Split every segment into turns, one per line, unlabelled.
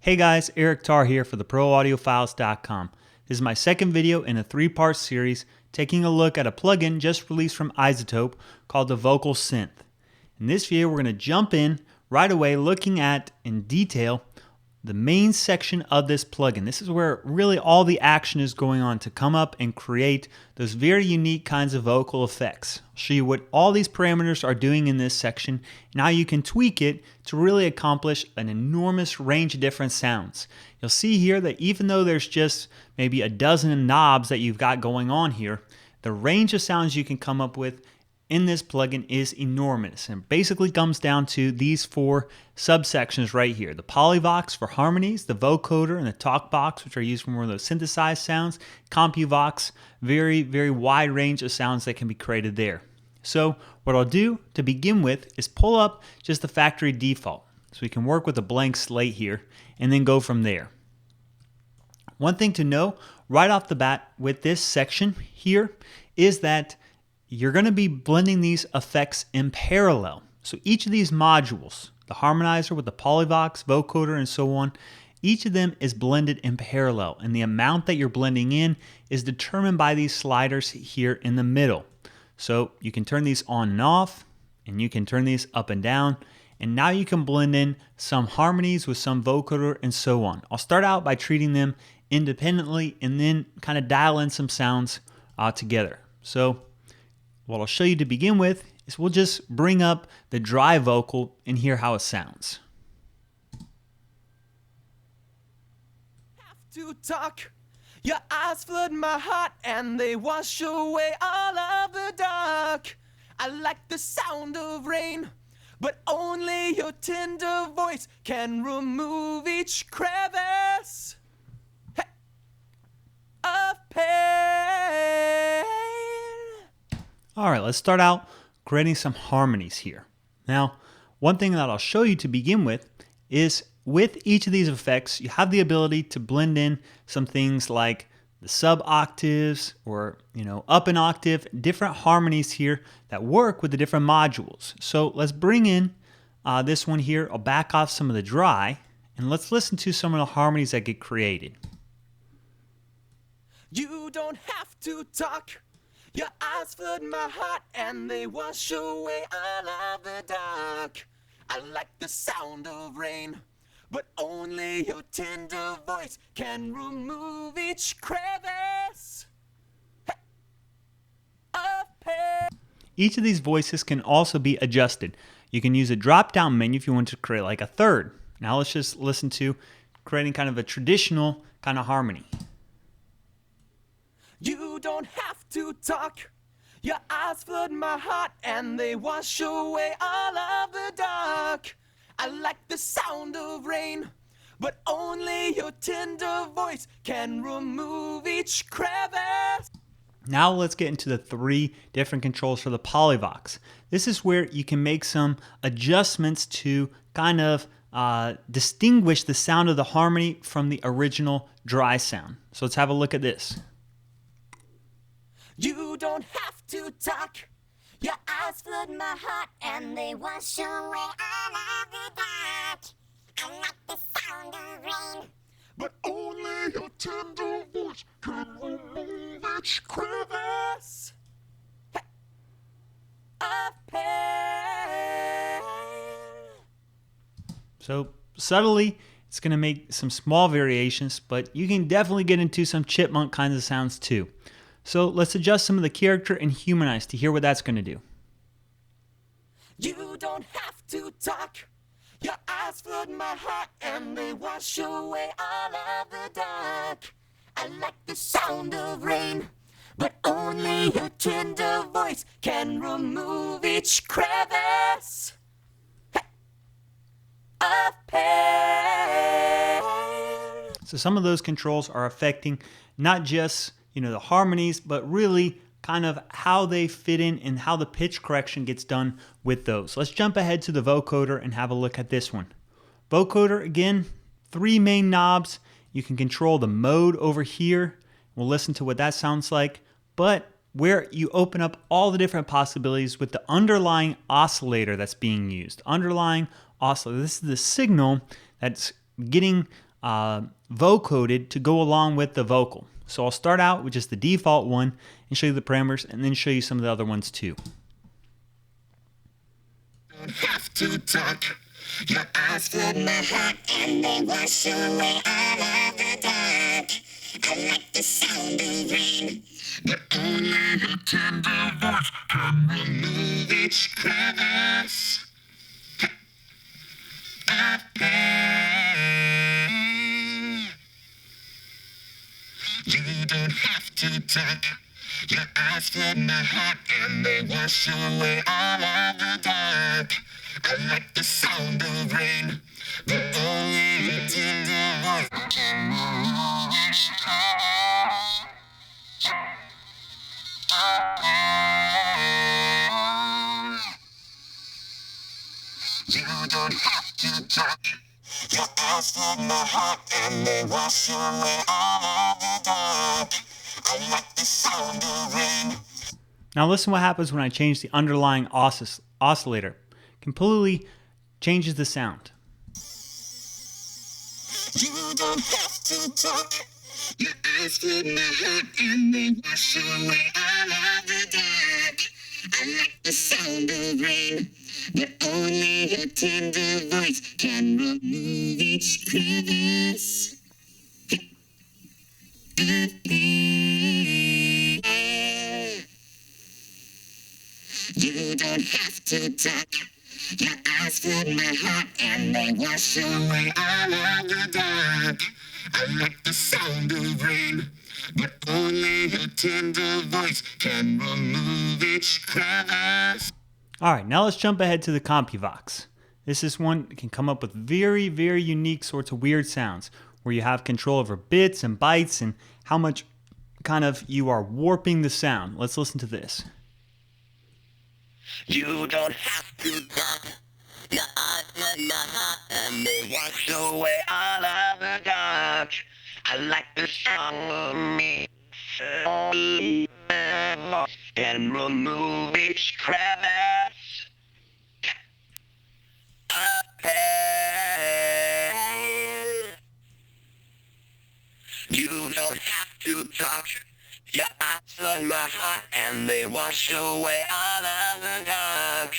Hey guys, Eric Tarr here for theproaudiofiles.com. This is my second video in a three-part series taking a look at a plugin just released from iZotope called the VocalSynth. In this video, we're going to jump in right away looking at, in detail, the main section of this plugin. This is where really all the action is going on to come up and create those very unique kinds of vocal effects. I'll show you what all these parameters are doing in this section and how you can tweak it to really accomplish an enormous range of different sounds. You'll see here that even though there's just maybe a dozen knobs that you've got going on here, the range of sounds you can come up with in this plugin is enormous, and basically comes down to these four subsections right here: the Polyvox for harmonies, the Vocoder and the Talkbox, which are used for more of those synthesized sounds, Compuvox, very wide range of sounds that can be created there. So what I'll do to begin with is pull up just the factory default, so we can work with a blank slate here and then go from there. One thing to know right off the bat with this section here is that you're going to be blending these effects in parallel. So each of these modules, the harmonizer with the Polyvox, Vocoder, and so on, each of them is blended in parallel, and the amount that you're blending in is determined by these sliders here in the middle. So you can turn these on and off, and you can turn these up and down, and now you can blend in some harmonies with some Vocoder and so on. I'll start out by treating them independently and then kind of dial in some sounds together. So what I'll show you to begin with is we'll just bring up the dry vocal and hear how it sounds.
Have to talk. Your eyes flood my heart and they wash away all of the dark. I like the sound of rain, but only your tender voice can remove each crevice of pain.
All right, let's start out creating some harmonies here. Now, one thing that I'll show you to begin with is with each of these effects, you have the ability to blend in some things like the sub octaves or, up an octave, different harmonies here that work with the different modules. So let's bring in this one here. I'll back off some of the dry and let's listen to some of the harmonies that get created.
You don't have to talk. Your eyes flood my heart and they wash away all of the dark. I like the sound of rain, but only your tender voice can remove each crevice of pain.
Each of these voices can also be adjusted. You can use a drop-down menu if you want to create like a third. Now let's just listen to creating kind of a traditional kind of harmony.
You don't have to talk. Your eyes flood my heart and they wash away all of the dark. I like the sound of rain, but only your tender voice can remove each crevice.
Now let's get into the three different controls for the Polyvox. This is where you can make some adjustments to kind of distinguish the sound of the harmony from the original dry sound. So let's have a look at this.
You don't have to talk.
Your eyes flood my heart and they wash away all of the dark. I like the sound of rain,
but only your tender voice can remove each crevice of pain.
So subtly, it's going to make some small variations, but you can definitely get into some chipmunk kinds of sounds too. So let's adjust some of the character and humanize to hear what that's going to do.
You don't have to talk. Your eyes flood my heart and they wash away all of the dark. I like the sound of rain, but only your tender voice can remove each crevice of pain.
So some of those controls are affecting not just the harmonies, but really kind of how they fit in and how the pitch correction gets done with those. Let's jump ahead to the Vocoder and have a look at this one. Vocoder, again, three main knobs. You can control the mode over here. We'll listen to what that sounds like. But where you open up all the different possibilities with the underlying oscillator that's being used. Underlying oscillator. This is the signal that's getting vocoded to go along with the vocal. So I'll start out with just the default one and show you the parameters, and then show you some of the other ones too.
Don't have to talk. Your eyes flood my heart and they wash away all of the dark. I like the sound of rain, but only a tender voice can remove each crevice of pain. You don't have to talk. Your eyes flood my heart and they wash away all of the dark. I like the sound of rain, but only a tender voice can remove each crevice of pain. You don't have to talk. Your eyes flood my heart and they wash away all of the dark. I like the sound of rain.
Now listen what happens when I change the underlying oscillator. Completely changes the sound.
You don't have to talk. Your eyes flood my heart and they wash away all of the dark. I like the sound of rain, but only a tender voice can remove each crevice. You don't have to talk. Your eyes flood my heart and they wash away all of the dark. I like the sound of rain, but only a tender voice can remove each crevice.
Alright, now let's jump ahead to the Compuvox. This is one that can come up with very, very unique sorts of weird sounds, where you have control over bits and bytes and how much kind of you are warping the sound. Let's listen to this.
You don't have to talk. Your eyes flood my heart and they wash away all of the dark. I like the sound of me. Only my voice can remove each crevice of pain. You don't have to talk. Your eyes flood my heart and they wash away all of the dark.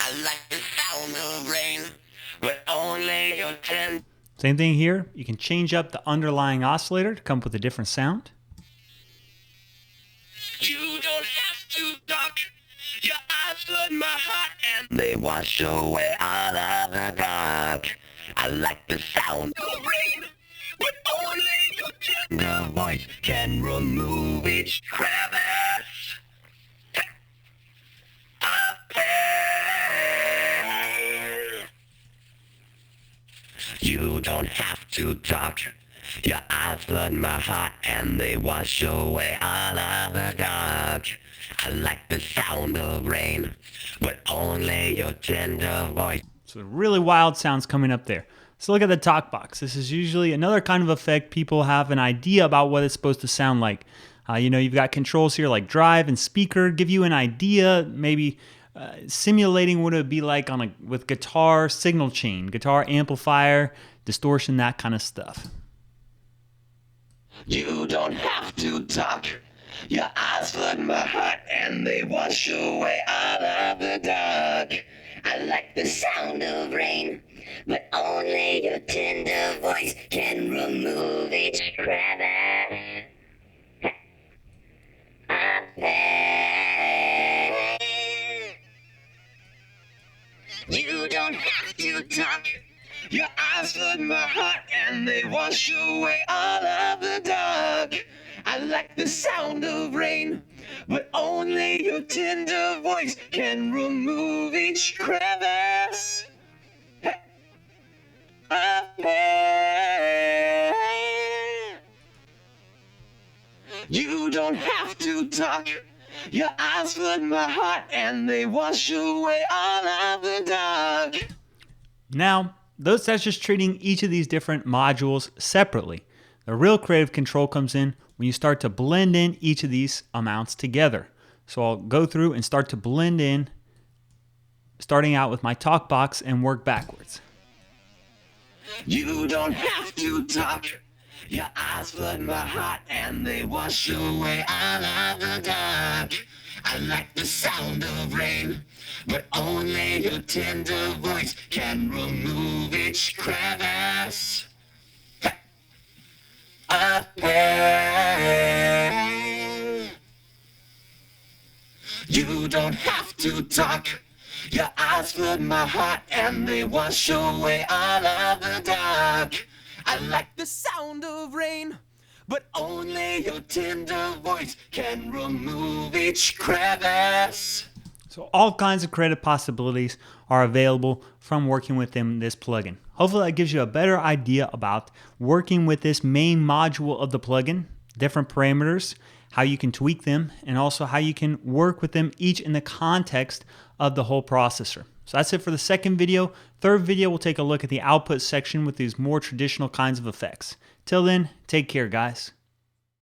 I like the sound of rain, but only your tender.
Same thing here. You can change up the underlying oscillator to come up with a different sound.
You don't have to talk. Your eyes flood my heart and they wash away all of the dark. I like the sound of rain, but only your tender voice can remove each crevice of pain. You don't have to talk. Your eyes flood my heart and they wash away all of the dark. I like the sound of rain, but only your tender voice.
So really wild sounds coming up there. So look at the Talkbox. This is usually another kind of effect. People have an idea about what it's supposed to sound like. You've got controls here like drive and speaker, give you an idea, maybe simulating what it would be like with guitar signal chain, guitar amplifier, distortion, that kind of stuff.
You don't have to talk. Your eyes flood my heart and they wash away all of the dark. I like the sound of rain, but only your tender voice can remove each crevice of pain. You don't have to talk. Your eyes flood my heart and they wash away all of the dark. I like the sound of rain, but only your tender voice can remove each crevice of pain. You don't have to talk. Your eyes flood my heart and they wash away all of the dark.
Now, that's just treating each of these different modules separately. The real creative control comes in when you start to blend in each of these amounts together. So I'll go through and start to blend in, starting out with my Talkbox and work backwards.
You don't have to talk. Your eyes flood my heart and they wash away all of the dark. I like the sound of rain, but only your tender voice can remove each crevice. You don't have to talk. Your eyes flood my heart and they wash away all of the dark. I like the sound of rain, but only your tender voice can remove each crevice.
So all kinds of creative possibilities are available from working within this plugin. Hopefully that gives you a better idea about working with this main module of the plugin, different parameters, how you can tweak them, and also how you can work with them each in the context of the whole processor. So that's it for the second video. Third video, we'll take a look at the output section with these more traditional kinds of effects. Till then, take care, guys.